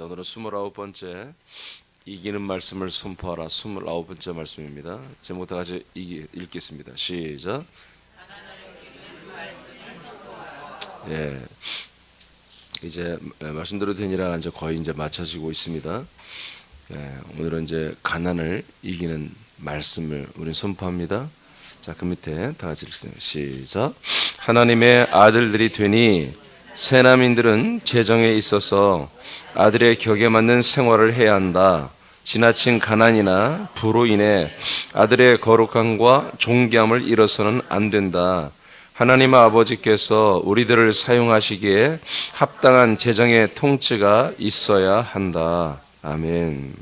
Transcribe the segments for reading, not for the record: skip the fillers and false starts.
자, 오늘은 29번째 이기는 말씀을 선포하라 29번째 말씀입니다. 제목 다 같이 읽겠습니다. 시작. 예, 이제 말씀대로 되니라 이제 거의 이제 맞춰지고 있습니다. 오늘은 이제 가난을 이기는 말씀을 우리 선포합니다. 자, 그 밑에 다 같이 읽습니다. 시작. 하나님의 아들들이 되니 새남인들은 재정에 있어서 아들의 격에 맞는 생활을 해야 한다. 지나친 가난이나 부로 인해 아들의 거룩함과 존귀함을 잃어서는 안 된다. 하나님 아버지께서 우리들을 사용하시기에 합당한 재정의 통치가 있어야 한다. 아멘.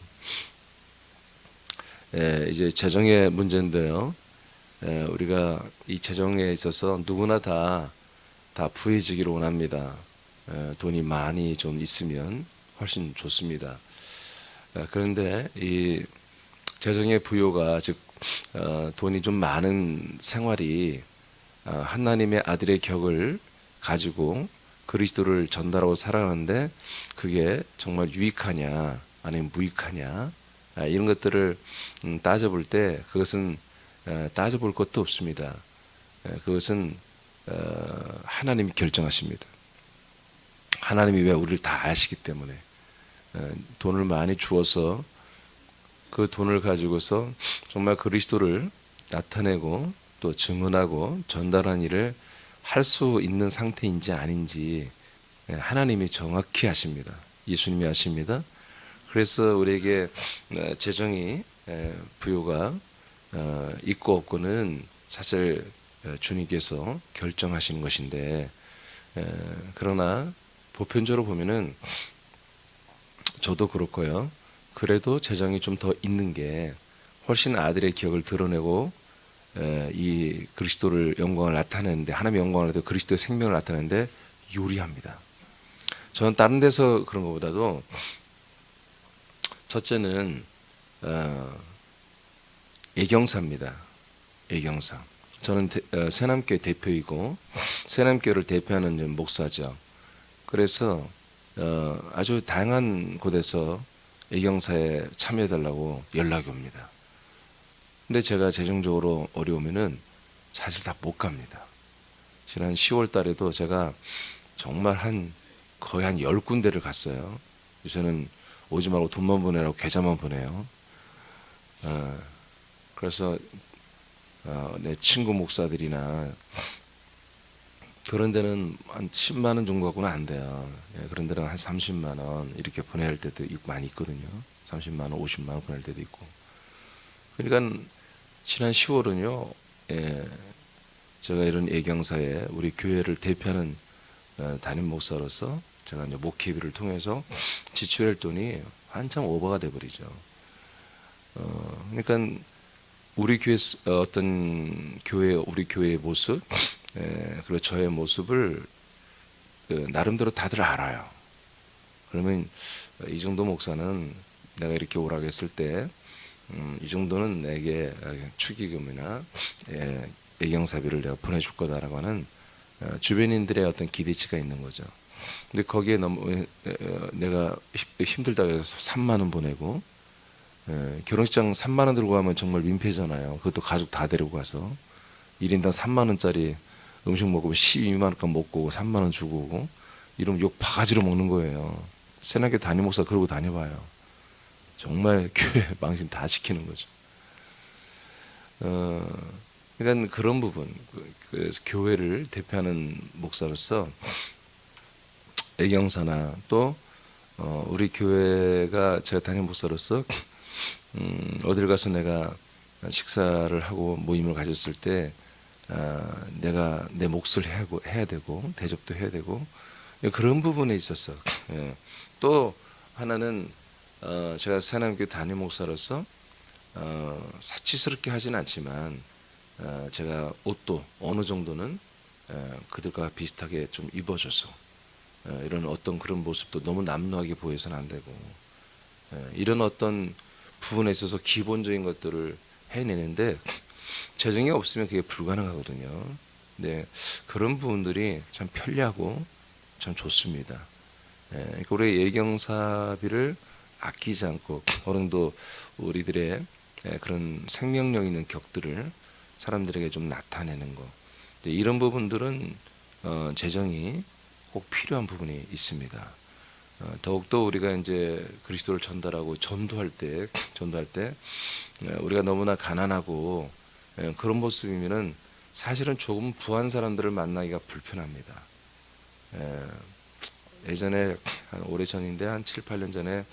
이제 재정의 문제인데요. 우리가 이 재정에 있어서 누구나 다 부해지기를 원합니다. 돈이 많이 좀 있으면 훨씬 좋습니다. 그런데 이 재정의 부요가 즉 돈이 좀 많은 생활이 하나님의 아들의 격을 가지고 그리스도를 전달하고 살아가는데 그게 정말 유익하냐 아니면 무익하냐 이런 것들을 따져볼 때 그것은 따져볼 것도 없습니다. 그것은 하나님이 결정하십니다. 하나님이 왜 우리를 다 아시기 때문에 돈을 많이 주어서 그 돈을 가지고서 정말 그리스도를 나타내고 또 증언하고 전달하는 일을 할 수 있는 상태인지 아닌지 하나님이 정확히 아십니다. 예수님이 아십니다. 그래서 우리에게 재정이 부요가 있고 없고는 사실 주님께서 결정하시는 것인데 그러나 보편적으로 보면은 저도 그렇고요. 그래도 재정이 좀 더 있는 게 훨씬 아들의 기억을 드러내고 이 그리스도를 영광을 나타내는데 하나님의 영광을 나타내고 그리스도의 생명을 나타내는데 유리합니다. 저는 다른 데서 그런 것보다도 첫째는 애경사입니다. 애경사. 저는 새남교회 대표이고 새남교회를 대표하는 목사죠. 그래서 아주 다양한 곳에서 애경사에 참여해달라고 연락이 옵니다. 근데 제가 재정적으로 어려우면은 사실 다 못 갑니다. 지난 10월 달에도 제가 정말 거의 한 10군데를 갔어요. 요새는 오지 말고 돈만 보내라고 계좌만 보내요. 그래서 내 친구 목사들이나 그런 데는 한 10만 원 정도 갖고는 안 돼요. 그런 데는 한 30만 원 이렇게 보내야 할 때도 많이 있거든요. 30만 원, 50만 원 보낼 때도 있고. 그러니까 지난 10월은요. 제가 이런 애경사에 우리 교회를 대표하는 담임 목사로서 제가 이제 목회비를 통해서 지출할 돈이 한참 오버가 돼 버리죠. 그러니까 우리 교회 어떤 우리 교회의 모습 그리고 저의 모습을 나름대로 다들 알아요. 그러면 이 정도 목사는 내가 이렇게 오라고 했을 때 이 정도는 내게 축의금이나 애경사비를 내가 보내줄 거다라고 하는 주변인들의 어떤 기대치가 있는 거죠. 근데 거기에 너무 내가 힘들다고 해서 3만 원 보내고 결혼식장 3만 원 들고 가면 정말 민폐잖아요. 그것도 가족 다 데리고 가서 1인당 3만 원짜리 음식 먹으면 12만 원값 먹고 오고 3만 원 주고 오고 이러면 욕 바가지로 먹는 거예요. 새나게 담임 목사 그러고 다녀봐요. 정말 교회 망신 다 시키는 거죠. 그러니까 그런 부분, 교회를 대표하는 목사로서 애경사나 또 우리 교회가 제가 담임 목사로서 어딜 가서 내가 식사를 하고 모임을 가졌을 때 내가 내 몫을 해야 되고 대접도 해야 되고 그런 부분에 있어서 또 하나는 제가 새남교회 담임 목사로서 사치스럽게 하진 않지만 제가 옷도 어느 정도는 그들과 비슷하게 좀 입어줘서 이런 어떤 그런 모습도 너무 남루하게 보여서는 안 되고 이런 어떤 부분에 있어서 기본적인 것들을 해내는데 재정이 없으면 그게 불가능하거든요. 네, 그런 부분들이 참 편리하고 참 좋습니다. 그러니까 우리의 예경사비를 아끼지 않고 어느 정도 우리들의 그런 생명력 있는 격들을 사람들에게 좀 나타내는 거. 이런 부분들은 재정이 꼭 필요한 부분이 있습니다. 더욱더 우리가 이제 그리스도를 전달하고 전도할 때 우리가 너무나 가난하고 그런 모습이면은 사실은 조금 부한 사람들을 만나기가 불편합니다. 예전에 한 오래전인데 한 7, 8년 전에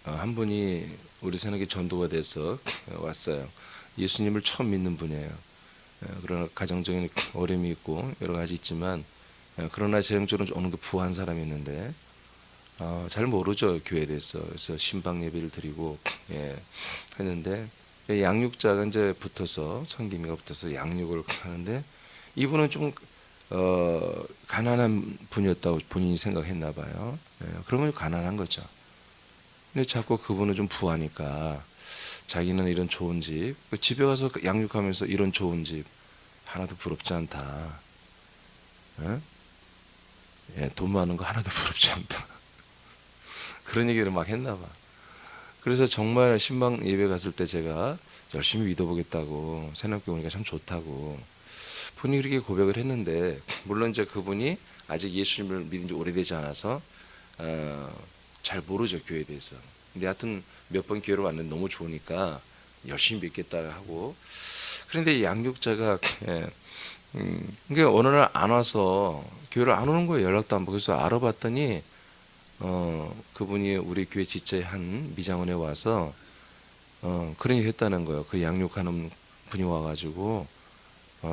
한 분이 우리 새내기 전도가 돼서 왔어요. 예수님을 처음 믿는 분이에요. 그러나 가정적인 어려움이 있고 여러 가지 있지만 그러나 재정적으로 어느 정도 부한 사람이 있는데 잘 모르죠, 교회에 대해서. 그래서 신방 예배를 드리고 했는데 양육자가 이제 붙어서 성김이가 붙어서 양육을 하는데 이분은 좀 가난한 분이었다고 본인이 생각했나 봐요. 그러면 가난한 거죠. 근데 자꾸 그분은 좀 부하니까 자기는 이런 좋은 집, 집에 가서 양육하면서 이런 좋은 집 하나도 부럽지 않다. 돈 많은 거 하나도 부럽지 않다. 그런 얘기를 막 했나 봐. 그래서 정말 신방 예배 갔을 때 제가 열심히 믿어보겠다고, 새롭게 오니까 참 좋다고 본인이 그렇게 고백을 했는데, 물론 이제 그분이 아직 예수님을 믿은 지 오래되지 않아서 잘 모르죠, 교회에 대해서. 근데 하여튼 몇 번 기회로 왔는데 너무 좋으니까 열심히 믿겠다 하고. 그런데 이 양육자가 그러니까 어느 날 안 와서 교회를 안 오는 거예요. 연락도 안 받고. 그래서 알아봤더니 그분이 우리 교회 지체의 한 미장원에 와서 그런 얘기 했다는 거예요. 그 양육하는 분이 와가지고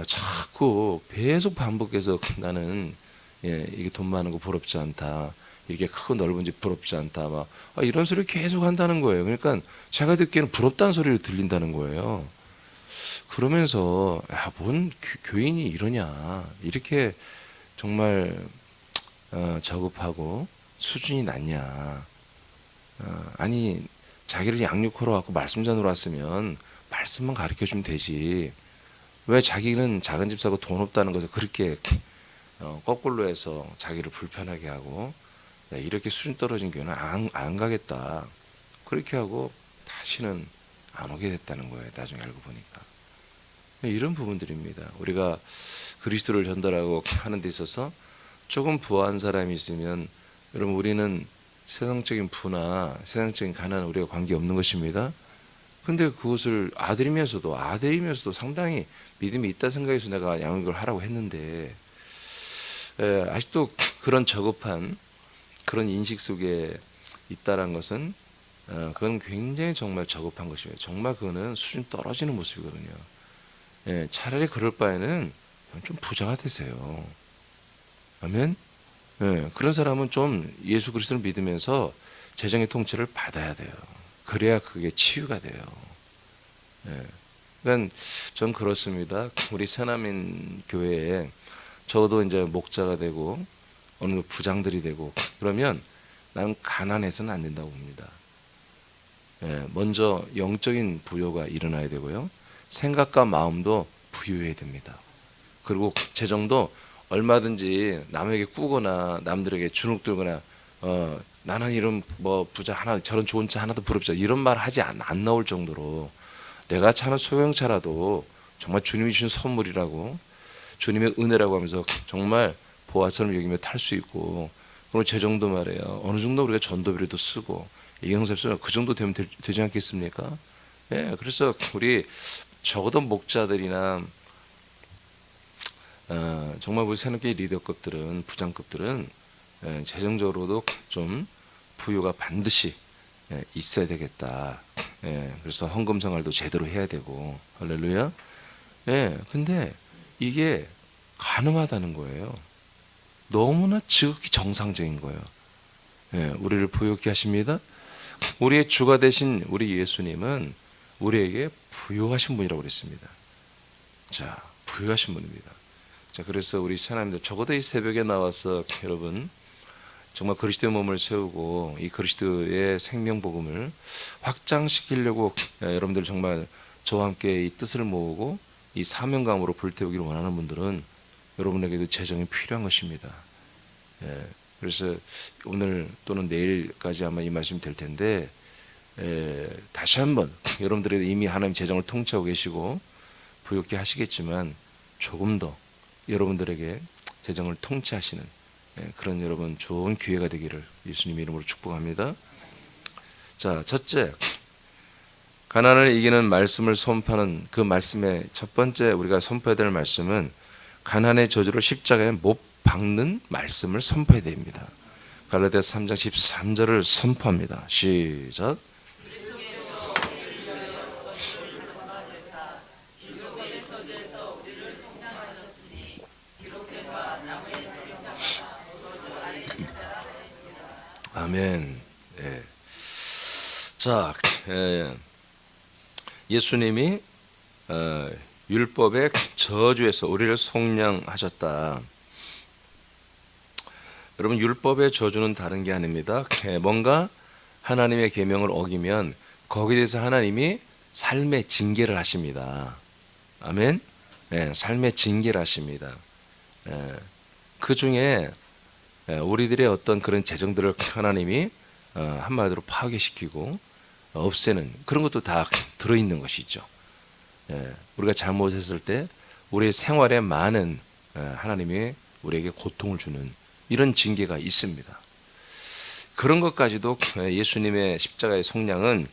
자꾸 계속 반복해서 나는 이게 돈 많은 거 부럽지 않다. 이게 크고 넓은 집 부럽지 않다. 막 이런 소리를 계속 한다는 거예요. 그러니까 제가 듣기에는 부럽다는 소리를 들린다는 거예요. 그러면서 뭔 교인이 이러냐, 이렇게 정말 저급하고 수준이 낮냐. 아니 자기를 양육하러 왔고 말씀 전으로 왔으면 말씀만 가르쳐주면 되지. 왜 자기는 작은 집 사고 돈 없다는 것을 그렇게 거꾸로 해서 자기를 불편하게 하고, 이렇게 수준 떨어진 교회는 안 가겠다. 그렇게 하고 다시는 안 오게 됐다는 거예요. 나중에 알고 보니까. 이런 부분들입니다. 우리가 그리스도를 전달하고 하는 데 있어서 조금 부한 사람이 있으면, 여러분, 우리는 세상적인 부나 세상적인 가난은 우리가 관계없는 것입니다. 근데 그것을 아들이면서도 상당히 믿음이 있다 생각해서 내가 양육을 하라고 했는데 아직도 그런 저급한 그런 인식 속에 있다는 것은 그건 굉장히 정말 저급한 것이에요. 정말 그거는 수준 떨어지는 모습이거든요. 차라리 그럴 바에는 좀 부자가 되세요. 아멘. 그런 사람은 좀 예수 그리스도를 믿으면서 재정의 통치를 받아야 돼요. 그래야 그게 치유가 돼요. 그러니까 전 그렇습니다. 우리 새남인 교회에 저도 이제 목자가 되고 어느 부장들이 되고 그러면 나는 가난해서는 안 된다고 봅니다. 먼저 영적인 부여가 일어나야 되고요. 생각과 마음도 부유해야 됩니다. 그리고 재정도 얼마든지 남에게 꾸거나 남들에게 주눅 들거나 나는 이런 부자 하나, 저런 좋은 차 하나도 부럽지 않아, 이런 말 하지 안 나올 정도로 내가 차는 소형차라도 정말 주님이 주신 선물이라고, 주님의 은혜라고 하면서 정말 보아처럼 여기며 탈 수 있고, 그리고 재정도 말이에요. 어느 정도 우리가 전도비로도 쓰고 이경섭수는 그 정도 되면 되지 않겠습니까? 그래서 우리 적어도 목자들이나 정말 우리 새롭게 리더급들은, 부장급들은 재정적으로도 좀 부유가 반드시 있어야 되겠다. 그래서 헌금 생활도 제대로 해야 되고, 할렐루야. 근데 이게 가능하다는 거예요. 너무나 지극히 정상적인 거예요. 우리를 부유케 하십니다. 우리의 주가 되신 우리 예수님은 우리에게 부유하신 분이라고 그랬습니다. 자, 부유하신 분입니다. 자, 그래서 우리 하나님들 적어도 이 새벽에 나와서 여러분 정말 그리스도의 몸을 세우고 이 그리스도의 생명 복음을 확장시키려고 여러분들 정말 저와 함께 이 뜻을 모으고 이 사명감으로 불태우기를 원하는 분들은 여러분에게도 재정이 필요한 것입니다. 그래서 오늘 또는 내일까지 아마 이 말씀이 될 텐데, 다시 한번 여러분들이 이미 하나님 재정을 통치하고 계시고 부욕케 하시겠지만 조금 더 여러분들에게 재정을 통치하시는 그런 여러분 좋은 기회가 되기를 예수님 이름으로 축복합니다. 자, 첫째, 가난을 이기는 말씀을 선포하는 그 말씀의 첫 번째 우리가 선포해야 될 말씀은 가난의 저주를 십자가에 못 박는 말씀을 선포해야 됩니다. 갈라디아서 3장 13절을 선포합니다. 시작. 아멘. 예. 자, 예수님이 율법의 저주에서 우리를 속량하셨다. 여러분, 율법의 저주는 다른 게 아닙니다. 뭔가 하나님의 계명을 어기면 거기에 대해서 하나님이 삶의 징계를 하십니다. 아멘. 삶의 징계를 하십니다. 그 중에 우리들의 어떤 그런 재정들을 하나님이 한마디로 파괴시키고 없애는 그런 것도 다 들어있는 것이죠. 우리가 잘못했을 때 우리의 생활에 많은 하나님이 우리에게 고통을 주는 이런 징계가 있습니다. 그런 것까지도 예수님의 십자가의 속량은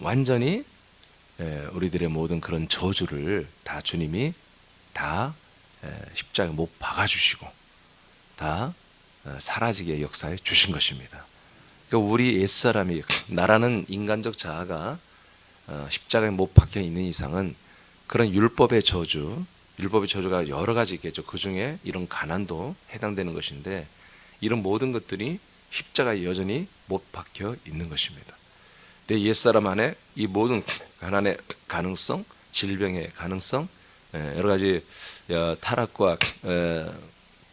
완전히 우리들의 모든 그런 저주를 다 주님이 다 십자가에 못 박아주시고 다 사라지게 역사해 주신 것입니다. 그러니까 우리 옛사람이 나라는 인간적 자아가 십자가에 못 박혀 있는 이상은 그런 율법의 저주가 여러 가지 있겠죠. 그 중에 이런 가난도 해당되는 것인데 이런 모든 것들이 십자가에 여전히 못 박혀 있는 것입니다. 내 옛사람 안에 이 모든 가난의 가능성, 질병의 가능성, 여러 가지 타락과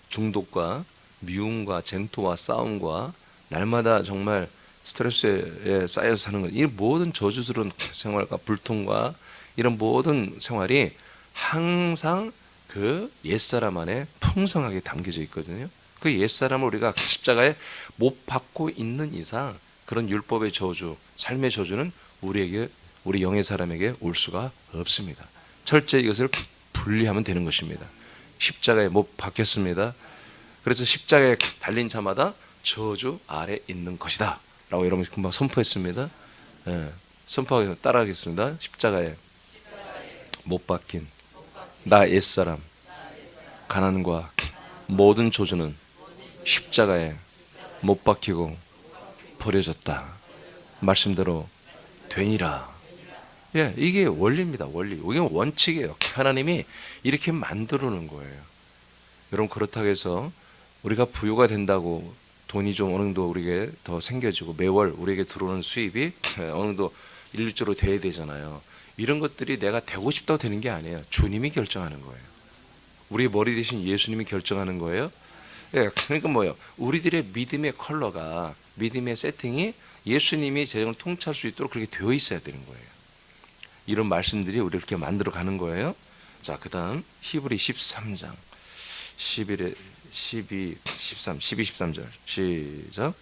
중독과 미움과 쟁토와 싸움과 날마다 정말 스트레스에 쌓여 사는 것, 이 모든 저주스러운 생활과 불통과 이런 모든 생활이 항상 그 옛사람 안에 풍성하게 담겨져 있거든요. 그 옛사람을 우리가 십자가에 못 박고 있는 이상 그런 율법의 저주, 삶의 저주는 우리 영의 사람에게 올 수가 없습니다. 철저히 이것을 분리하면 되는 것입니다. 십자가에 못 박혔습니다. 그래서 십자가에 달린 자마다 저주 아래 있는 것이다 라고 여러분이 금방 선포했습니다. 선포하겠습니다. 따라하겠습니다. 십자가에 못 박힌 나 옛사람 가난과 모든 저주는 십자가에 못 박히고 버려졌다. 말씀대로 되니라. 이게 원리입니다. 원리. 이게 원칙이에요. 하나님이 이렇게 만들어 놓은 거예요. 여러분, 그렇다고 해서 우리가 부유가 된다고 돈이 좀 어느 정도 우리에게 더 생겨지고 매월 우리에게 들어오는 수입이 어느 정도 일률적으로 돼야 되잖아요. 이런 것들이 내가 되고 싶다고 되는 게 아니에요. 주님이 결정하는 거예요. 우리 머리 대신 예수님이 결정하는 거예요. 그러니까 뭐예요? 우리들의 믿음의 컬러가, 믿음의 세팅이 예수님이 재정을 통치할 수 있도록 그렇게 되어 있어야 되는 거예요. 이런 말씀들이 우리를 이렇게 만들어 가는 거예요. 자, 그 다음 히브리 13장 11에 12, 13, 12, 13절 시작.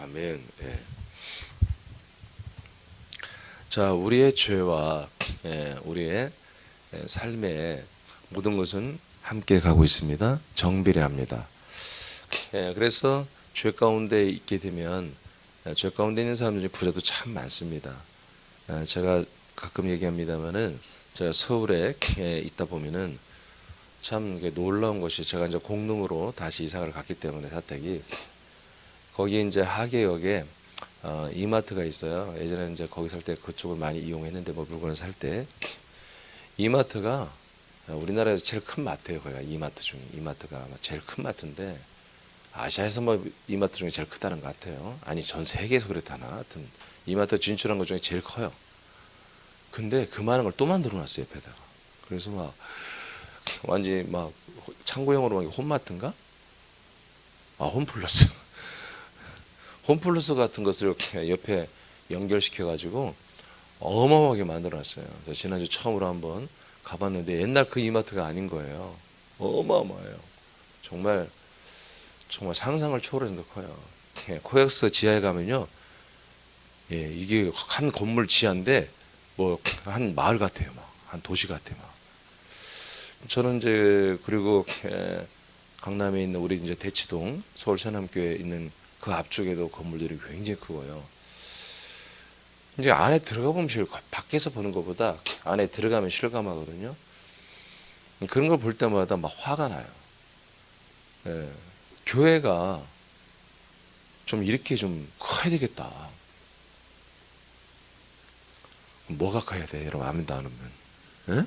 아멘. 자, 우리의 죄와 우리의 삶의 모든 것은 함께 가고 있습니다. 정비례합니다. 그래서 죄 가운데 있게 되면 죄 가운데 있는 사람들이 부자도 참 많습니다. 제가 가끔 얘기합니다만은 제가 서울에 있다 보면은 참 놀라운 것이, 제가 이제 공릉으로 다시 이사를 갔기 때문에 사택이, 거기 이제 하계역에 이마트가 있어요. 예전에 이제 거기 살 때 그쪽을 많이 이용했는데, 뭐 물건을 살 때 이마트가 우리나라에서 제일 큰 마트예요. 거기가 이마트 중에 이마트가 제일 큰 마트인데, 아시아에서 뭐 이마트 중에 제일 크다는 것 같아요. 아니 전 세계에서 그렇다나 하여튼 이마트 진출한 것 중에 제일 커요. 근데 그만한 걸 또 만들어 놨어요, 옆에다가. 그래서 막 완전히 막 창고형으로 막 홈마트인가? 아, 홈플러스. 홈플러스 같은 것을 옆에 연결시켜 가지고 어마어마하게 만들어 놨어요. 그래서 지난주 처음으로 한번 가봤는데 옛날 그 이마트가 아닌 거예요. 어마어마해요. 정말 정말 상상을 초월해서 커요. 코엑스 지하에 가면요, 이게 한 건물 지하인데 뭐 한 마을 같아요, 막 한 도시 같아요, 막. 저는 이제 그리고 강남에 있는 우리 이제 대치동 서울 새남교에 있는 그 앞쪽에도 건물들이 굉장히 크고요. 이제 안에 들어가 보면 밖에서 보는 것보다 안에 들어가면 실감하거든요. 그런 걸 볼 때마다 막 화가 나요. 예, 교회가 좀 이렇게 좀 커야 되겠다. 뭐가 커야 돼? 여러분 아멘도 안 오면. 예?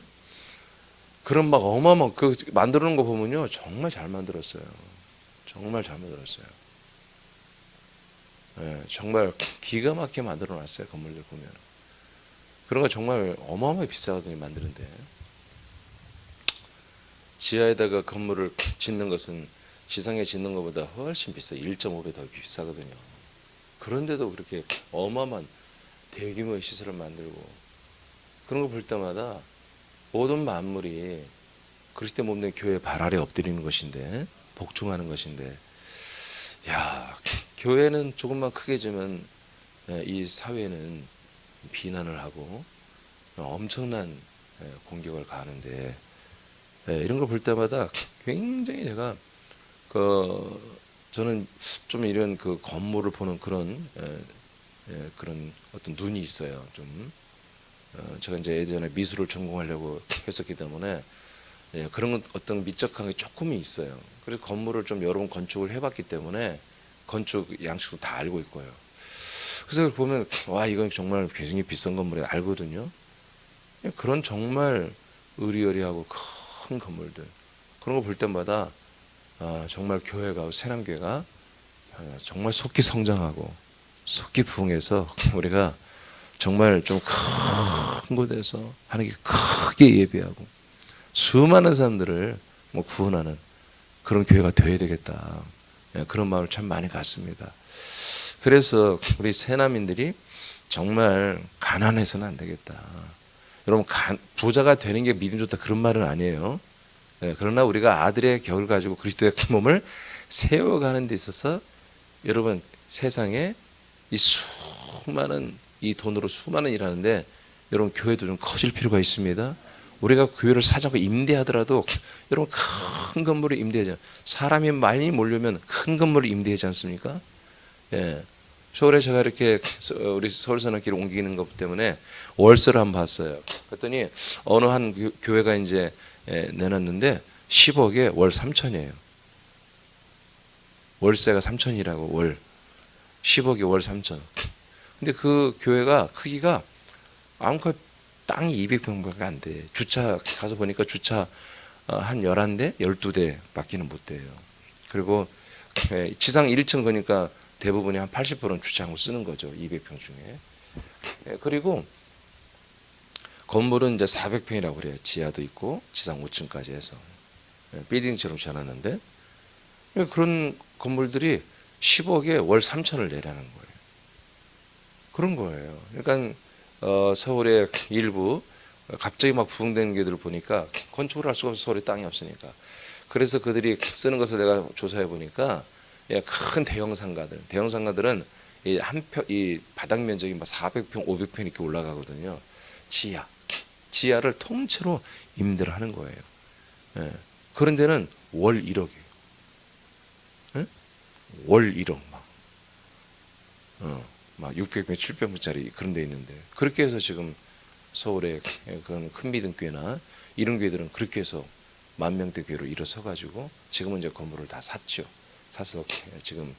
그런 막 어마어마한 그 만들어 놓은 거 보면요, 정말 잘 만들었어요. 정말 잘 만들었어요. 예, 정말 기가 막히게 만들어 놨어요. 건물들 보면 그런 거 정말 어마어마하게 비싸거든요, 만드는데. 지하에다가 건물을 짓는 것은 지상에 짓는 것보다 훨씬 비싸. 1.5배 더 비싸거든요. 그런데도 그렇게 어마어마한 대규모의 시설을 만들고, 그런 거 볼 때마다 모든 만물이 그리스도의 몸 된 교회의 발 아래 엎드리는 것인데, 복종하는 것인데, 야, 교회는 조금만 크게 지면 이 사회는 비난을 하고 엄청난 공격을 가하는데, 이런 걸 볼 때마다 굉장히 제가 저는 좀 이런 그 건물을 보는 그런 어떤 눈이 있어요. 좀 제가 이제 예전에 미술을 전공하려고 했었기 때문에 그런 어떤 미적한 게 조금은 있어요. 그래서 건물을 좀 여러 번 건축을 해봤기 때문에 건축 양식도 다 알고 있고요. 그래서 보면 와, 이건 정말 굉장히 비싼 건물이 알거든요. 그런 정말 의리여리하고 큰 건물들, 그런 거 볼 때마다 정말 교회가, 새남교회가 정말 속기 성장하고 속기 부흥해서 우리가 정말 좀 큰 곳에서 하나님께 크게 예배하고 수많은 사람들을 뭐 구원하는 그런 교회가 되어야 되겠다. 그런 마음을 참 많이 갖습니다. 그래서 우리 새남인들이 정말 가난해서는 안 되겠다. 여러분, 부자가 되는 게 믿음 좋다 그런 말은 아니에요. 그러나 우리가 아들의 격을 가지고 그리스도의 몸을 세워가는 데 있어서 여러분, 세상에 이 수많은 이 돈으로 수많은 일하는데 여러분, 교회도 좀 커질 필요가 있습니다. 우리가 교회를 사자고 임대하더라도 여러분, 큰 건물을 임대하지, 사람이 많이 몰려면 큰 건물을 임대하지 않습니까? 서울에 제가 이렇게 우리 서울선악기를 옮기는 것 때문에 월세를 한번 봤어요. 그랬더니 어느 한 교회가 이제 내놨는데 10억에 월 3천이에요. 월세가 3천이라고, 월 10억에 월 3천. 근데 그 교회가 크기가 아무튼 땅이 200평밖에 안 돼. 주차 가서 보니까 주차 한 11대, 12대 밖에는 못 돼요. 그리고 지상 1층 거니까 대부분이 한 80%는 주차장으로 쓰는 거죠. 200평 중에. 그리고 건물은 이제 400평이라고 그래요. 지하도 있고 지상 5층까지 해서 빌딩처럼 지어놨는데, 그런 건물들이 10억에 월 3천을 내라는 거예요. 그런 거예요. 그러니까 서울의 일부 갑자기 막 부흥되는 게들을 보니까 건축을 할 수가 없어. 서울에 땅이 없으니까. 그래서 그들이 쓰는 것을 내가 조사해 보니까 큰 대형 상가들은 이 바닥 면적이 막 400평, 500평 이렇게 올라가거든요. 지하를 통째로 임대를 하는 거예요. 그런 데는 월 1억이에요. 월 1억 막 600평, 700평짜리 그런 데 있는데, 그렇게 해서 지금 서울의 그런 큰 믿음교회나 이런 교회들은 그렇게 해서 만명대 교회로 일어서 가지고 지금은 이제 건물을 다 샀죠. 사서 지금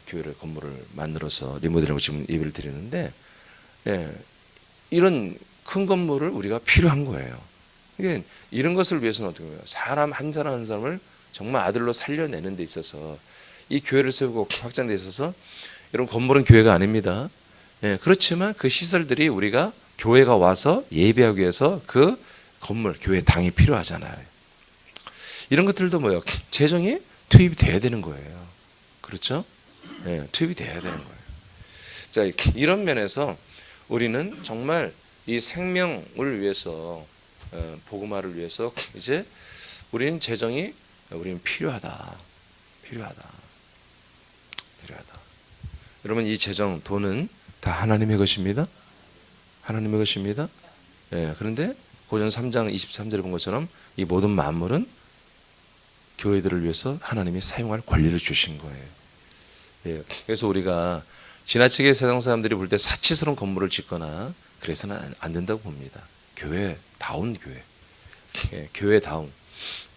교회를 건물을 만들어서 리모델링하고 지금 예배를 드리는데, 이런 큰 건물을 우리가 필요한 거예요. 이게 이런 것을 위해서는 어떻게 해요? 사람 한 사람 한 사람을 정말 아들로 살려내는 데 있어서 이 교회를 세우고 확장돼 있어서 여러분 건물은 교회가 아닙니다. 예, 그렇지만 그 시설들이 우리가 교회가 와서 예배하기 위해서 그 건물, 교회 당이 필요하잖아요. 이런 것들도 뭐예요? 재정이 투입이 돼야 되는 거예요. 그렇죠? 예, 투입이 돼야 되는 거예요. 자, 이런 면에서 우리는 정말 이 생명을 위해서, 복음화를 위해서 이제 우리는 재정이 우리는 필요하다. 여러분, 이 재정, 돈은 다 하나님의 것입니다. 하나님의 것입니다. 예, 그런데 고전 3장 23절에 본 것처럼 이 모든 만물은 교회들을 위해서 하나님이 사용할 권리를 주신 거예요. 예, 그래서 우리가 지나치게 세상 사람들이 볼 때 사치스러운 건물을 짓거나 그래서는 안 된다고 봅니다. 교회다운 교회, 예, 교회다운,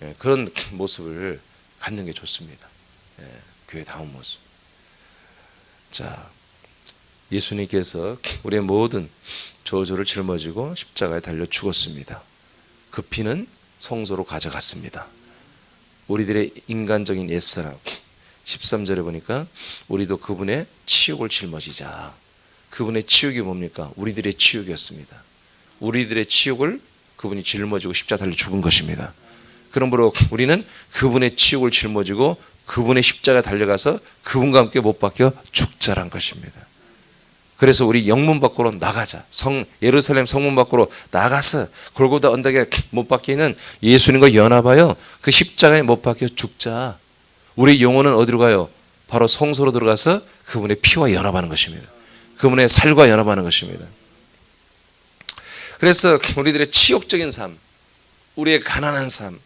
예, 그런 모습을 갖는 게 좋습니다. 예, 교회다운 모습. 자, 예수님께서 우리의 모든 저주를 짊어지고 십자가에 달려 죽었습니다. 그 피는 성소로 가져갔습니다. 우리들의 인간적인 옛사람, 13절에 보니까 우리도 그분의 치욕을 짊어지자. 그분의 치욕이 뭡니까? 우리들의 치욕이었습니다. 우리들의 치욕을 그분이 짊어지고 십자가 달려 죽은 것입니다. 그러므로 우리는 그분의 치욕을 짊어지고 그분의 십자가 달려가서 그분과 함께 못 박혀 죽자란 것입니다. 그래서 우리 영문 밖으로 나가자. 예루살렘 성문 밖으로 나가서 골고다 언덕에 못 박히는 예수님과 연합하여 그 십자가에 못 박혀 죽자. 우리 영혼은 어디로 가요? 바로 성소로 들어가서 그분의 피와 연합하는 것입니다. 그분의 살과 연합하는 것입니다. 그래서 우리들의 치욕적인 삶, 우리의 가난한 삶,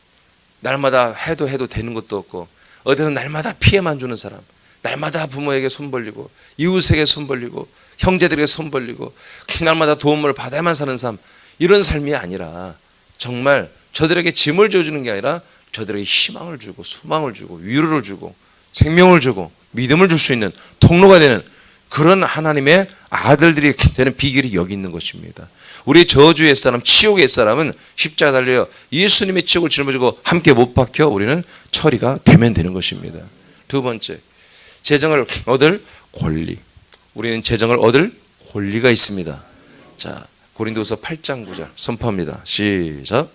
날마다 해도 되는 것도 없고 어디서 날마다 피해만 주는 사람, 날마다 부모에게 손 벌리고 이웃에게 손 벌리고 형제들에게 손 벌리고 날마다 도움을 받아야만 사는 삶, 이런 삶이 아니라 정말 저들에게 짐을 져주는 게 아니라 저들에게 희망을 주고 소망을 주고 위로를 주고 생명을 주고 믿음을 줄 수 있는 통로가 되는 그런 하나님의 아들들이 되는 비결이 여기 있는 것입니다. 우리 저주의 사람, 치욕의 사람은 십자가 달려 예수님의 치욕을 짊어지고 함께 못 박혀 우리는 처리가 되면 되는 것입니다. 두 번째, 재정을 얻을 권리. 우리는 재정을 얻을 권리가 있습니다. 자, 고린도서 8장 9절 선포합니다. 시작.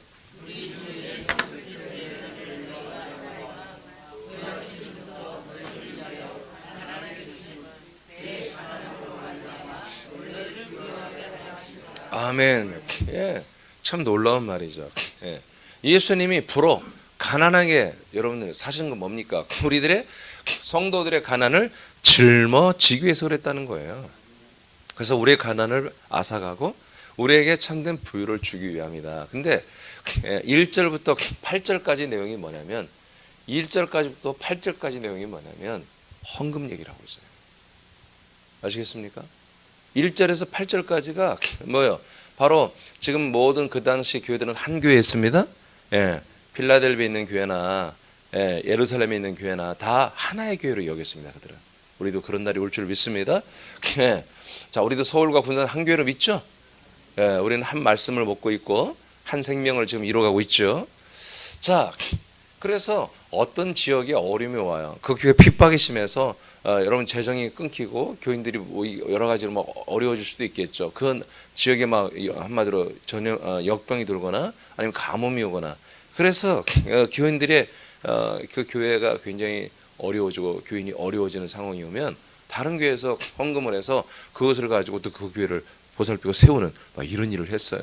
아멘. 예, 참 놀라운 말이죠. 예. 예수님이 불어 가난하게 여러분들 사신 건 뭡니까? 우리들의 성도들의 가난을 짊어지기 위해서 그랬다는 거예요. 그래서 우리의 가난을 앗아가고 우리에게 참된 부유를 주기 위함이다. 근데 1절부터 8절까지 내용이 뭐냐면 1절까지부터 8절까지 내용이 뭐냐면 헌금 얘기를 하고 있어요. 아시겠습니까? 1절에서 8절까지가 뭐예요? 바로 지금 모든 그 당시 교회들은 한 교회였습니다. 예, 필라델비아에 있는 교회나 예루살렘에 있는 교회나 다 하나의 교회로 여겼습니다. 그들은. 우리도 그런 날이 올 줄 믿습니다. 예, 자, 우리도 서울과 군산 한 교회로 믿죠? 예, 우리는 한 말씀을 먹고 있고 한 생명을 지금 이뤄가고 있죠. 자, 그래서 어떤 지역에 어려움이 와요. 그 교회 핍박이 심해서 여러분 재정이 끊기고 교인들이 뭐 여러 가지로 막 어려워질 수도 있겠죠. 그 지역에 막 한마디로 역병이 들거나 아니면 가뭄이 오거나 그래서 교인들의 그 교회가 굉장히 어려워지고 교인이 어려워지는 상황이 오면 다른 교회에서 헌금을 해서 그것을 가지고 또 그 교회를 보살피고 세우는 막 이런 일을 했어요.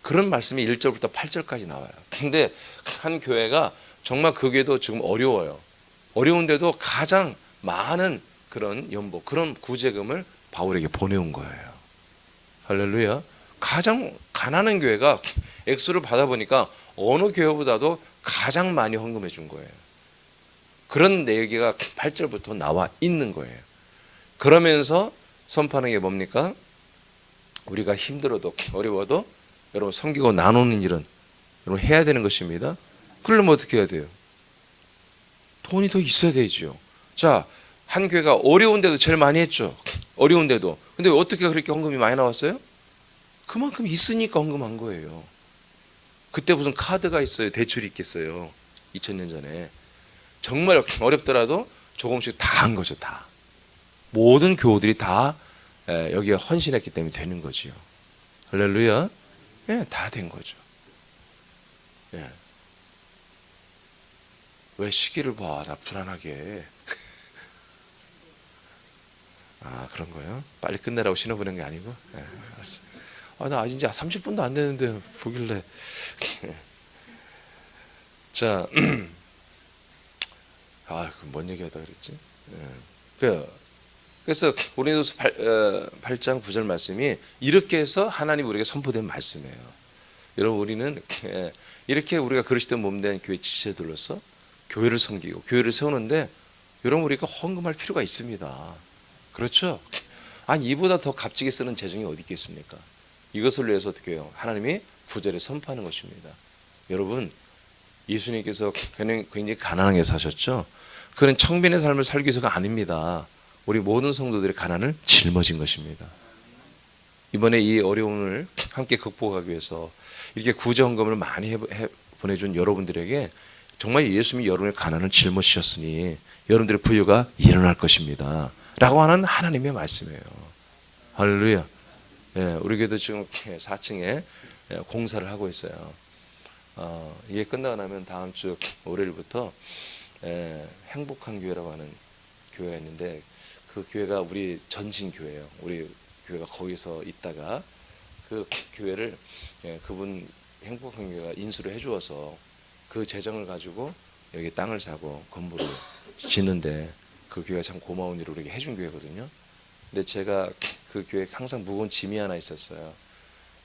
그런 말씀이 1절부터 8절까지 나와요. 근데 한 교회가 정말 그 교회도 지금 어려워요. 어려운데도 가장 많은 그런 연복, 그런 구제금을 바울에게 보내온 거예요. 할렐루야. 가장 가난한 교회가 액수를 받아보니까 어느 교회보다도 가장 많이 헌금해 준 거예요. 그런 얘기가 8절부터 나와 있는 거예요. 그러면서 선포하는 게 뭡니까? 우리가 힘들어도 어려워도 여러분 섬기고 나누는 일은 여러분 해야 되는 것입니다. 그러려면 어떻게 해야 돼요? 돈이 더 있어야 되죠. 자, 한 교회가 어려운데도 제일 많이 했죠. 어려운데도. 근데 어떻게 그렇게 헌금이 많이 나왔어요? 그만큼 있으니까 헌금한 거예요. 그때 무슨 카드가 있어요? 대출이 있겠어요? 2000년 전에. 정말 어렵더라도 조금씩 다 한 거죠. 다. 모든 교우들이 다 여기에 헌신했기 때문에 되는 거지요. 할렐루야. 예, 다 된 거죠. 예. 왜 시기를 봐? 나 불안하게. 아, 그런 거예요? 빨리 끝내라고 신호 보낸 게 아니고? 예, 알았어. 아, 나 아직 이제 30분도 안 되는데 보길래. 자, 아, 뭔 얘기하다 그랬지? 예. 그래서 고린도서 8장 9절 말씀이 이렇게 해서 하나님 우리에게 선포된 말씀이에요. 여러분, 우리는 이렇게 우리가 그리스도 몸된 교회 지체들로서 교회를 섬기고 교회를 세우는데, 여러분, 우리가 헌금할 필요가 있습니다. 그렇죠? 아니, 이보다 더 값지게 쓰는 재정이 어디 있겠습니까? 이것을 위해서 어떻게 해요? 하나님이 구절에 선포하는 것입니다. 여러분, 예수님께서 굉장히 가난하게 사셨죠? 그는 청빈의 삶을 살기 위해서가 아닙니다. 우리 모든 성도들의 가난을 짊어진 것입니다. 이번에 이 어려움을 함께 극복하기 위해서 이렇게 구제헌금을 많이 보내준 여러분들에게 정말 예수님이 여러분의 가난을 짊어지셨으니 여러분들의 부유가 일어날 것입니다 라고 하는 하나님의 말씀이에요. 할렐루야. 예, 우리 교회도 지금 4층에 공사를 하고 있어요. 이게 끝나고 나면 다음 주 월요일부터 행복한 교회라고 하는 교회가 있는데, 그 교회가 우리 전신 교회예요. 우리 교회가 거기서 있다가 그 교회를 그분 행복한 교회가 인수를 해주어서 그 재정을 가지고 여기 땅을 사고 건물을 짓는데, 그 교회가 참 고마운 일을 우리에게 해준 교회거든요. 근데 제가 그 교회에 항상 무거운 짐이 하나 있었어요.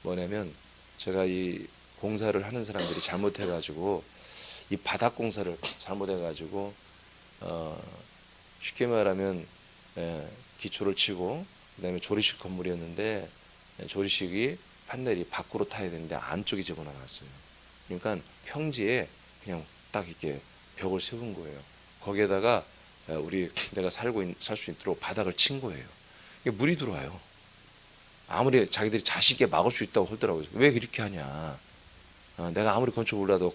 뭐냐면, 제가 이 공사를 하는 사람들이 잘못해가지고 이 바닥 공사를 잘못해가지고 쉽게 말하면 기초를 치고 그다음에 조리식 건물이었는데, 조리식이 판넬이 밖으로 타야 되는데 안쪽이 집어넣어놨어요. 그러니까 평지에 그냥 딱 이렇게 벽을 세운 거예요. 거기에다가 내가 살 수 있도록 바닥을 친 거예요. 이게 물이 들어와요. 아무리 자기들이 자신 있게 막을 수 있다고 하더라고요. 왜 그렇게 하냐? 내가 아무리 건축 몰라도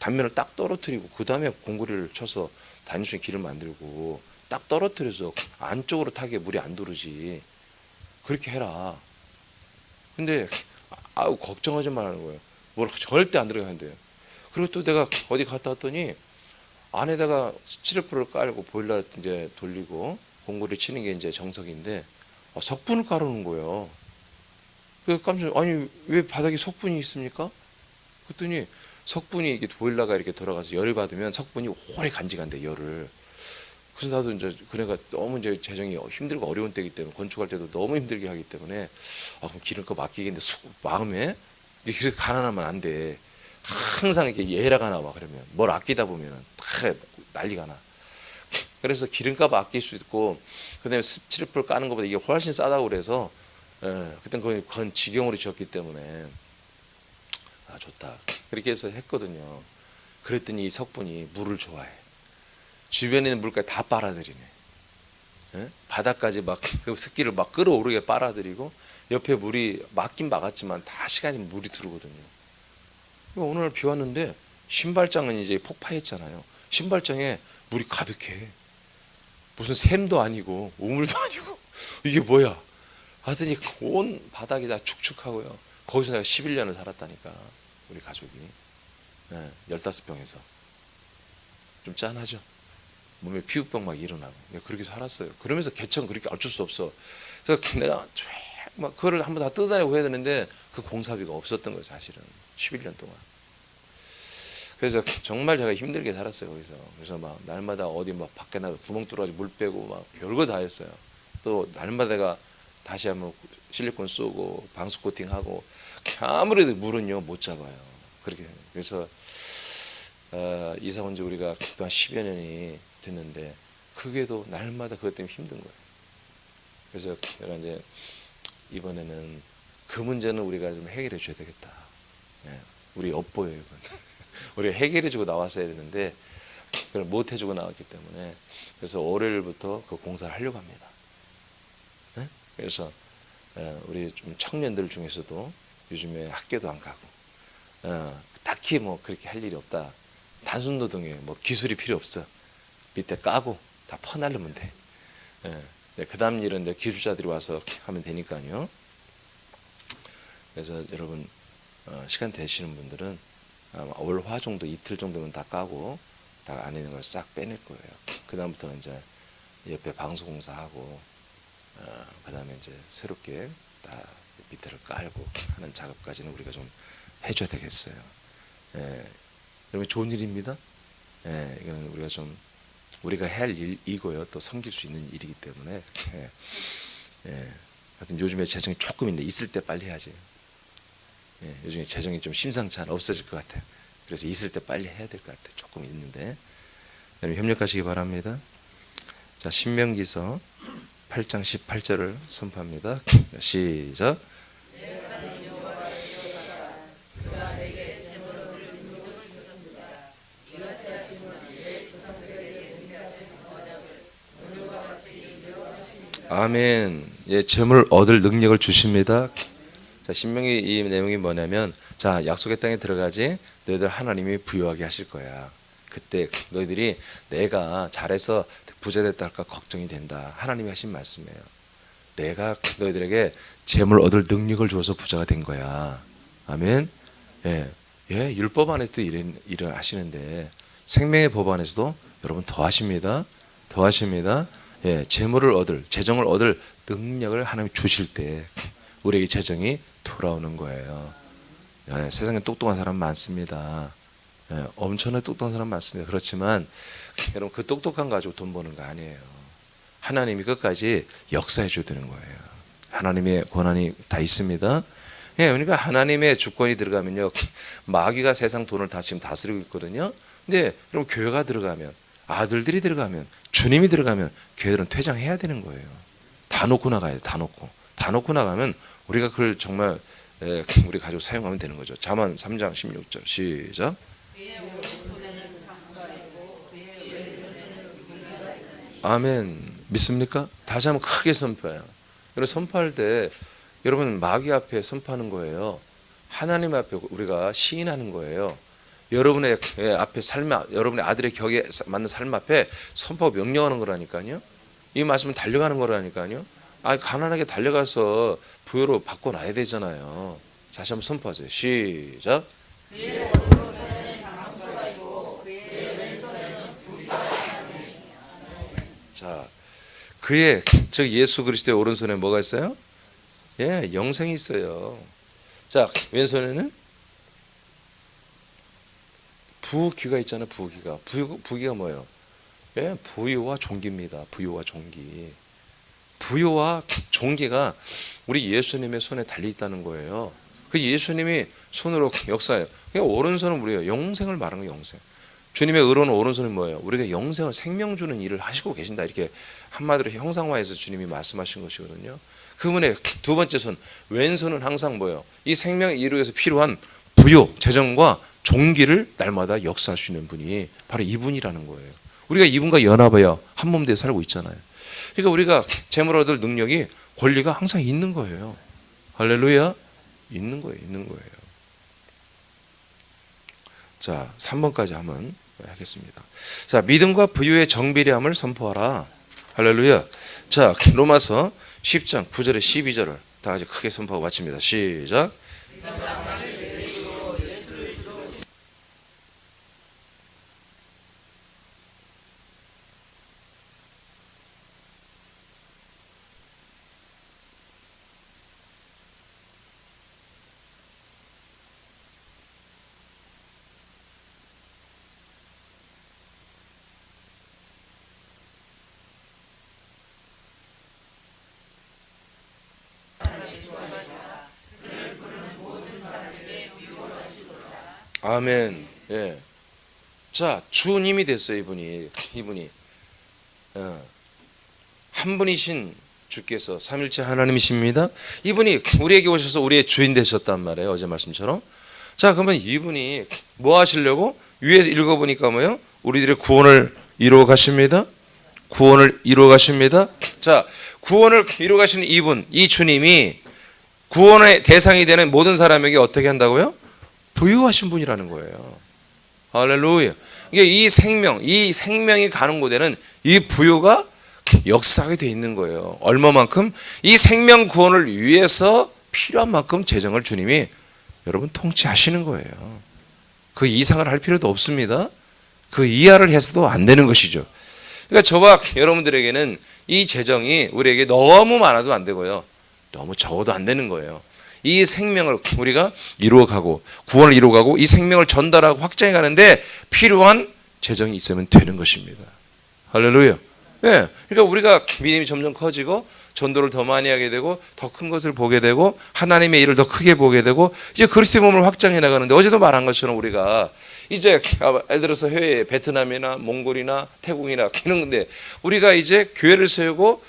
단면을 딱 떨어뜨리고 그 다음에 공구리를 쳐서 다닐 수 있는 길을 만들고 딱 떨어뜨려서 안쪽으로 타게 물이 안 들어오지. 그렇게 해라. 근데 걱정하지 말라는 거예요. 뭘 절대 안 들어가야 한대요. 그리고 또 내가 어디 갔다 왔더니 안에다가 스티로폼을 깔고 보일러를 이제 돌리고 공구리 치는 게 이제 정석인데 석분을 깔아놓은 거예요. 그래서 깜짝, 아니 왜 바닥에 석분이 있습니까? 그랬더니 석분이 이게 보일러가 이렇게 돌아가서 열을 받으면 석분이 오래 간직한대, 열을. 그래서 나도 이제 그네가 너무 이제 재정이 힘들고 어려운 때이기 때문에 건축할 때도 너무 힘들게 하기 때문에 그럼 기름값 아끼겠는데 마음에 이렇게 가난하면 안 돼. 항상 이렇게 예라가 나와. 그러면 뭘 아끼다 보면은 다 난리가 나. 그래서 기름값 아낄 수 있고 그다음에 스티로폼 까는 것보다 이게 훨씬 싸다고 그래서 그땐 그건 직영으로 지었기 때문에 좋다. 그렇게 해서 했거든요. 그랬더니 이 석분이 물을 좋아해. 주변에 있는 물까지 다 빨아들이네. 바닥까지 막 그 습기를 막 끌어오르게 빨아들이고 옆에 물이 막긴 막았지만 다 시간이 물이 들어오거든요. 오늘 비 왔는데 신발장은 이제 폭파했잖아요. 신발장에 물이 가득해. 무슨 샘도 아니고 우물도 아니고 이게 뭐야? 하더니 온 바닥이 다 축축하고요. 거기서 내가 11년을 살았다니까, 우리 가족이. 15병에서 좀 짠하죠. 몸에 피부병 막 일어나고 그렇게 살았어요. 그러면서 개천 그렇게 어쩔 수 없어. 그래서 내가 막 그거를 한번 다 뜯어내고 해야 되는데 그 공사비가 없었던 거예요, 사실은 11년 동안. 그래서 정말 제가 힘들게 살았어요, 거기서. 그래서 막 날마다 어디 막 밖에 나가 구멍 뚫어가지고 물 빼고 막 별거 다 했어요. 또 날마다 내가 다시 한번 실리콘 쏘고 방수 코팅하고. 아무래도 물은요 못 잡아요. 그렇게. 그래서 이사 온 지 우리가 또 한 10여 년이 됐는데 그게도 날마다 그것 때문에 힘든 거예요. 그래서 내가 이제 이번에는 그 문제는 우리가 좀 해결해 줘야 되겠다. 우리 엿보여요, 이건. 우리가 해결해 주고 나왔어야 되는데 그걸 못 해주고 나왔기 때문에, 그래서 월요일부터 그 공사를 하려고 합니다. 그래서 우리 좀 청년들 중에서도 요즘에 학교도 안 가고 딱히 뭐 그렇게 할 일이 없다. 단순노동에 뭐 기술이 필요 없어. 밑에 까고 다 퍼날르면 돼. 네, 그 다음 일은 이제 기술자들이 와서 하면 되니까요. 그래서 여러분 시간 되시는 분들은 아마 올 화 정도 이틀 정도면 다 까고 다 안에 있는 걸 싹 빼낼 거예요. 그 다음부터는 이제 옆에 방수공사하고 그 다음에 이제 새롭게 다 밑에를 깔고 하는 작업까지는 우리가 좀 해줘야 되겠어요. 예, 여러분 좋은 일입니다. 예, 이거는 우리가 해야 할 일이고요. 또 섬길 수 있는 일이기 때문에. 예, 예. 하여튼 요즘에 재정이 조금 있는데 있을 때 빨리 해야지. 예, 요즘에 재정이 좀 심상치 않아 없어질 것 같아요. 그래서 있을 때 빨리 해야 될 것 같아요. 조금 있는데 여러분 협력하시기 바랍니다. 자, 신명기서 8장 18절을 선포합니다. 시작. 아멘. 예, 재물 얻을 능력을 주십니다. 자, 신명기 이 내용이 뭐냐면, 자, 약속의 땅에 들어가지 너희들 하나님이 부유하게 하실 거야. 그때 너희들이 내가 잘해서 부자 됐다 할까 걱정이 된다. 하나님이 하신 말씀이에요. 내가 너희들에게 재물 얻을 능력을 주어서 부자가 된 거야. 아멘. 예, 예, 율법 안에서도 일을 하시는데 생명의 법 안에서도 여러분 더 하십니다. 더 하십니다. 예, 재정을 얻을 능력을 하나님 주실 때 우리에게 재정이 돌아오는 거예요. 예, 세상에 똑똑한 사람 많습니다. 예, 엄청나게 똑똑한 사람 많습니다. 그렇지만 여러분 그 똑똑한 가지고 돈 버는 거 아니에요. 하나님이 끝까지 역사해 줘야 되는 거예요. 하나님의 권한이 다 있습니다. 예, 그러니까 하나님의 주권이 들어가면요, 마귀가 세상 돈을 다 지금 다스리고 있거든요. 근데 여러분 교회가 들어가면, 아들들이 들어가면, 주님이 들어가면 교회들은 퇴장해야 되는 거예요. 다 놓고 나가야 돼. 다 놓고 나가면 우리가 그걸 정말 우리 가지고 사용하면 되는 거죠. 잠언 3장 16절 시작. 아멘. 믿습니까? 다시 한번 크게 선포해요. 여러분 선포할 때 여러분 마귀 앞에 선포하는 거예요. 하나님 앞에 우리가 시인하는 거예요. 여러분의 앞에 여러분의 아들의 격에 맞는 삶 앞에 선포하고 명령하는 거라니까요. 이 말씀은 달려가는 거라니까요. 가난하게 달려가서 부여로 바꿔놔야 되잖아요. 다시 한번 선포하세요. 시작. 자, 즉 예수 그리스도의 오른손에 뭐가 있어요? 예, 영생이 있어요. 자, 왼손에는 부귀가 있잖아요. 부귀가 뭐예요? 예, 부유와 종기입니다. 부유와 종기. 부유와 종기가 우리 예수님의 손에 달려 있다는 거예요. 그 예수님이 손으로 역사해요. 그러니까 오른손은 우리가 영생을 말하는 거예요. 영생. 주님의 의로운 오른손은 뭐예요? 우리가 영생을 생명 주는 일을 하시고 계신다. 이렇게 한마디로 형상화해서 주님이 말씀하신 것이거든요. 그분의 두 번째 손, 왼손은 항상 뭐예요? 이 생명을 이루기 위해서 필요한 부요, 재정과 종기를 날마다 역사할 수 있는 분이 바로 이분이라는 거예요. 우리가 이분과 연합하여 한 몸 되어 살고 있잖아요. 그러니까 우리가 재물 얻을 능력이, 권리가 항상 있는 거예요. 할렐루야. 있는 거예요. 자, 3번까지 한번 하겠습니다. 자, 믿음과 부유의 정비례함을 선포하라. 할렐루야. 자, 로마서 10장 9절에 12절을 다 같이 크게 선포하고 마칩니다. 시작. 아멘. 예. 자, 주님이 됐어요. 이분이 한 분이신 주께서 삼일체 하나님이십니다. 이분이 우리에게 오셔서 우리의 주인 되셨단 말이에요. 어제 말씀처럼. 자, 그러면 이분이 뭐 하시려고? 위에서 읽어보니까 뭐예요? 우리들의 구원을 이루어 가십니다. 구원을 이루어 가십니다. 자, 구원을 이루어 가시는 이분, 이 주님이 구원의 대상이 되는 모든 사람에게 어떻게 한다고요? 부유하신 분이라는 거예요. 할렐루야. 이게 이 생명이 가는 곳에는 이 부유가 역사하게 돼 있는 거예요. 얼마만큼? 이 생명 구원을 위해서 필요한 만큼 재정을 주님이 여러분 통치하시는 거예요. 그 이상을 할 필요도 없습니다. 그 이하를 해서도 안 되는 것이죠. 그러니까 저와 여러분들에게는 이 재정이 우리에게 너무 많아도 안 되고요, 너무 적어도 안 되는 거예요. 이 생명을 우리가 이루어가고 구원을 이루어가고 이 생명을 전달하고 확장해 가는데 필요한 재정이 있으면 되는 것입니다. 할렐루야. 예. 그러니까 우리가 믿음이 점점 커지고 전도를 더 많이 하게 되고 더 큰 것을 보게 되고 하나님의 일을 더 크게 보게 되고 이제 그리스도의 몸을 확장해 나가는데, 어제도 말한 것처럼 우리가 이제 예를 들어서 해외 베트남이나 몽골이나 태국이나 이런 건데 우리가 이제 교회를 세우고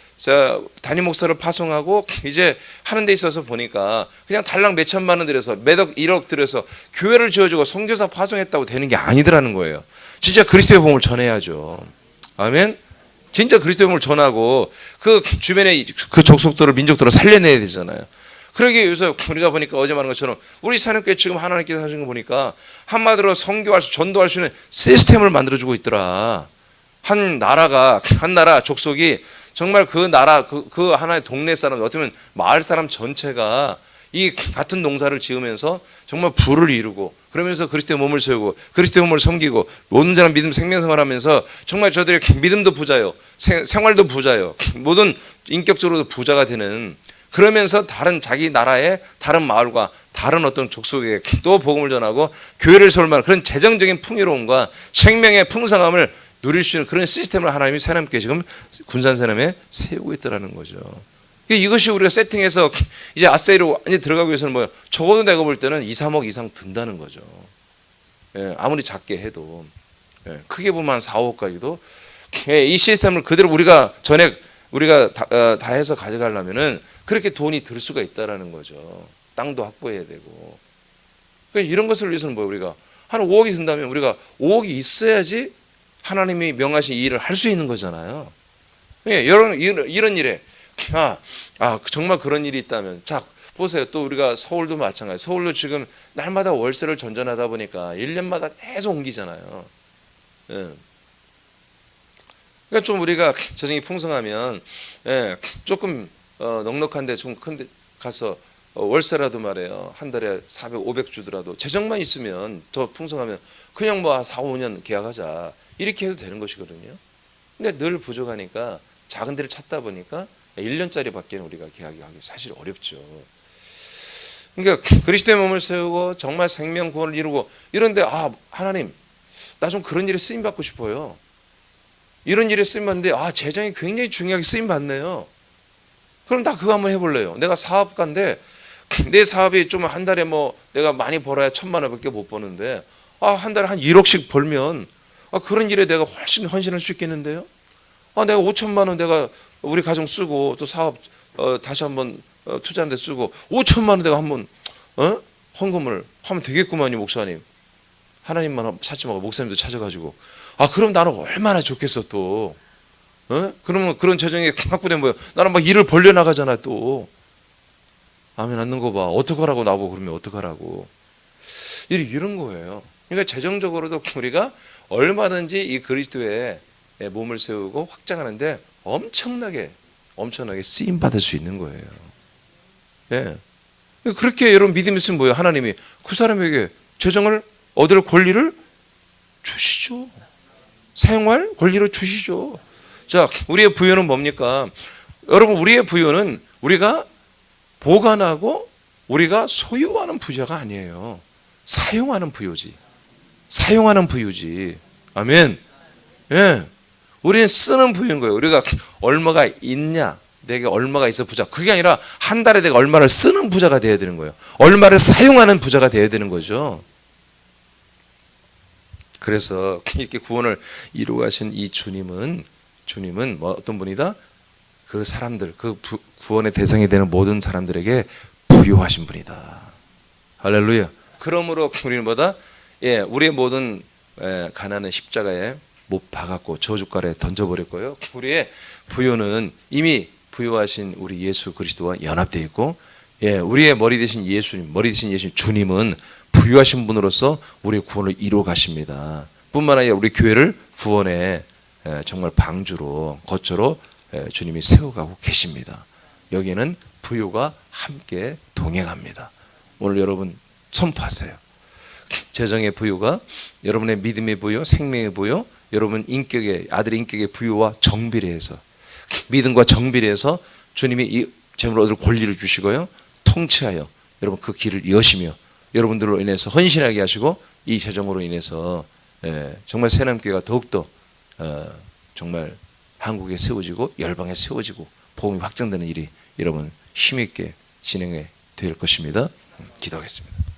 담임 목사를 파송하고 이제 하는 데 있어서 보니까 그냥 달랑 몇 천만 원 들여서 몇억 1억 들여서 교회를 지어주고 선교사 파송했다고 되는 게 아니더라는 거예요. 진짜 그리스도의 복음을 전해야죠. 아멘. 진짜 그리스도의 복음을 전하고 그 주변의 그 족속들을 민족들을 살려내야 되잖아요. 그러기 위해서 우리가 보니까 어제 말한 것처럼 우리 사는교회 지금 하나님께서 하신 거 보니까 한마디로 선교할 수, 전도할 수 있는 시스템을 만들어주고 있더라. 한 나라 족속이 정말 그 나라 그 하나의 동네 사람, 어떻게 보면 마을 사람 전체가 이 같은 농사를 지으면서 정말 부를 이루고 그러면서 그리스도의 몸을 세우고 그리스도의 몸을 섬기고 모든 사람 믿음 생명생활하면서 정말 저들의 믿음도 부자요, 생활도 부자요, 모든 인격적으로도 부자가 되는, 그러면서 다른 자기 나라의 다른 마을과 다른 어떤 족속에 또 복음을 전하고 교회를 세울 만한 그런 재정적인 풍요로움과 생명의 풍성함을 누릴 수 있는 그런 시스템을 하나님이 새롭게 지금 군산세남에 세우고 있다는 거죠. 이것이 우리가 세팅해서 이제 아세이로 이제 들어가기 위해서는 뭐예요? 적어도 내가 볼 때는 2, 3억 이상 든다는 거죠. 예, 아무리 작게 해도. 예, 크게 보면 한 4, 5억까지도. 예, 이 시스템을 그대로 우리가 다 해서 가져가려면은 그렇게 돈이 들 수가 있다라는 거죠. 땅도 확보해야 되고. 그러니까 이런 것을 위해서는 뭐예요? 우리가 한 5억이 든다면 우리가 5억이 있어야지 하나님이 명하신 이 일을 할 수 있는 거잖아요. 예, 이런 일에 정말 그런 일이 있다면, 자 보세요. 또 우리가 서울도 마찬가지. 서울도 지금 날마다 월세를 전전하다 보니까 1년마다 계속 옮기잖아요. 예. 그러니까 좀 우리가 재정이 풍성하면 조금 넉넉한데 좀 큰데 가서 월세라도 말해요. 한 달에 400, 500 주더라도 재정만 있으면 더 풍성하면 그냥 뭐 4, 5년 계약하자 이렇게 해도 되는 것이거든요. 근데 늘 부족하니까 작은 데를 찾다 보니까 1년짜리밖에 우리가 계약하기 사실 어렵죠. 그러니까 그리스도의 몸을 세우고 정말 생명 구원을 이루고 이런데 하나님 나 좀 그런 일에 쓰임 받고 싶어요. 이런 일에 쓰임 받는데 재정이 굉장히 중요하게 쓰임 받네요. 그럼 나 그거 한번 해볼래요. 내가 사업가인데 내 사업이 좀 한 달에 뭐 내가 많이 벌어야 1,000만 원밖에 못 버는데 한 달에 한 1억씩 벌면 그런 일에 내가 훨씬 헌신할 수 있겠는데요. 내가 5천만 원 내가 우리 가정 쓰고 또 사업 다시 한번 투자하는 데 쓰고 5천만 원 내가 한번 헌금을 하면 되겠구만요. 목사님 하나님만 찾지 말고 목사님도 찾아가지고 그럼 나는 얼마나 좋겠어 또. 그러면 그런 재정이 확보되면 뭐예요? 나는 막 일을 벌려 나가잖아 또. 아멘 않는 거 봐. 어떡하라고 나보고 그러면 어떡하라고. 이런 거예요. 그러니까 재정적으로도 우리가 얼마든지 이 그리스도의 몸을 세우고 확장하는데 엄청나게 쓰임 받을 수 있는 거예요. 예. 그렇게 여러분 믿음이 있으면 뭐예요? 하나님이 그 사람에게 재정을 얻을 권리를 주시죠. 사용할 권리를 주시죠. 자, 우리의 부요는 뭡니까? 여러분 우리의 부요는 우리가 보관하고 우리가 소유하는 부자가 아니에요. 사용하는 부요지. 사용하는 부유지. 아멘. 예. 우리는 쓰는 부유인 거예요. 우리가 얼마가 있냐, 내게 얼마가 있어 부자. 그게 아니라 한 달에 내가 얼마를 쓰는 부자가 되어야 되는 거예요. 얼마를 사용하는 부자가 되어야 되는 거죠. 그래서 이렇게 구원을 이루어 가신 이 주님은 어떤 분이다? 그 사람들, 구원의 대상이 되는 모든 사람들에게 부요하신 분이다. 할렐루야. 그러므로 우리는 뭐다? 우리의 모든 가난은 십자가에 못 박았고 저주가에 던져버렸고요. 우리의 부요는 이미 부요하신 우리 예수 그리스도와 연합되어 있고, 우리의 머리 되신 예수님 주님은 부요하신 분으로서 우리의 구원을 이루어 가십니다. 뿐만 아니라 우리 교회를 구원의 정말 방주로 거처로 주님이 세워가고 계십니다. 여기는 부요가 함께 동행합니다. 오늘 여러분 선포하세요. 재정의 부요가 여러분의 믿음의 부요, 생명의 부요, 여러분 인격의 아들의 인격의 부요와 정비례해서 믿음과 정비례해서 주님이 이 재물 얻을 권리를 주시고요, 통치하여 여러분 그 길을 여시며 여러분들로 인해서 헌신하게 하시고 이 재정으로 인해서 정말 새남교회가 더욱더 정말 한국에 세워지고 열방에 세워지고 복음이 확장되는 일이 여러분 힘있게 진행이 될 것입니다. 기도하겠습니다.